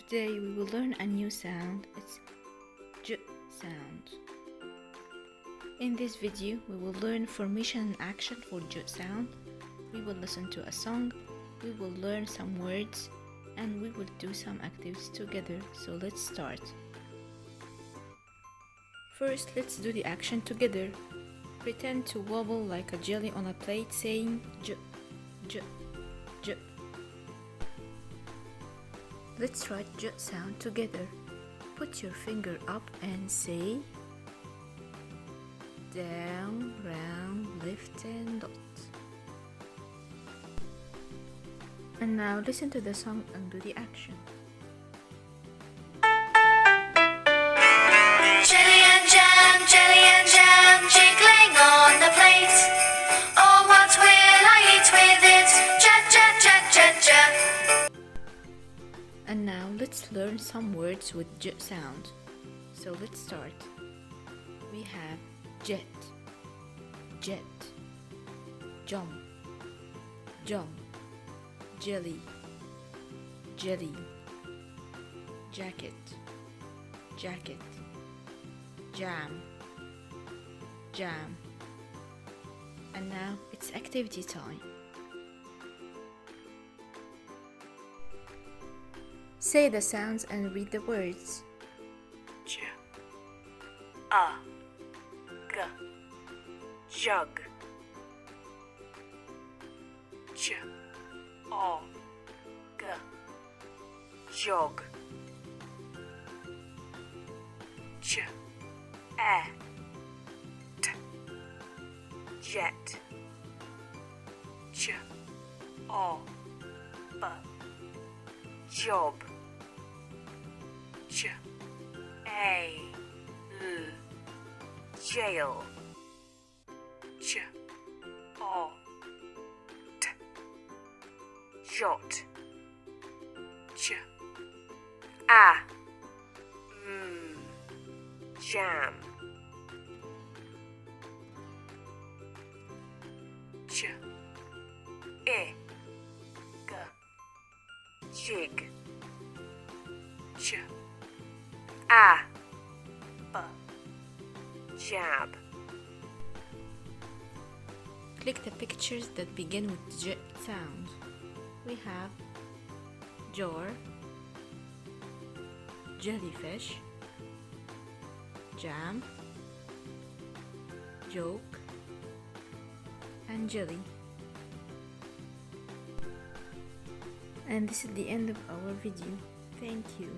today we will learn a new sound. It's J sound. In this video, we will learn formation and action for J sound. We will listen to a song, we will learn some words, and we will do some activities together. So let's start. First, let's do the action together. Pretend to wobble like a jelly on a plate, saying J, J, J. Let's write J sound together. Put your finger up and say down, round, left and dot. And now listen to the song and do the action. Jelly and jam, jiggling on the plate. Oh, what will I eat with it? Ja, ja, ja, ja, ja. And now let's learn some words with J sound. So let's start. We have jet, jet, jump, jump, jelly, jelly, jacket, jacket, jam, jam. And now it's activity time. Say the sounds and read the words. J, a, g, jug. J, o, g, jog. J, e, t, jet. J, o, b, job. J, a, l, jail. J, o, t, jot. J, a, jam. J, I, g, jig. J, a, b, jab. Click the pictures that begin with J sound. We have jar, jellyfish, jam, joke, and jelly. And this is the end of our video. Thank you.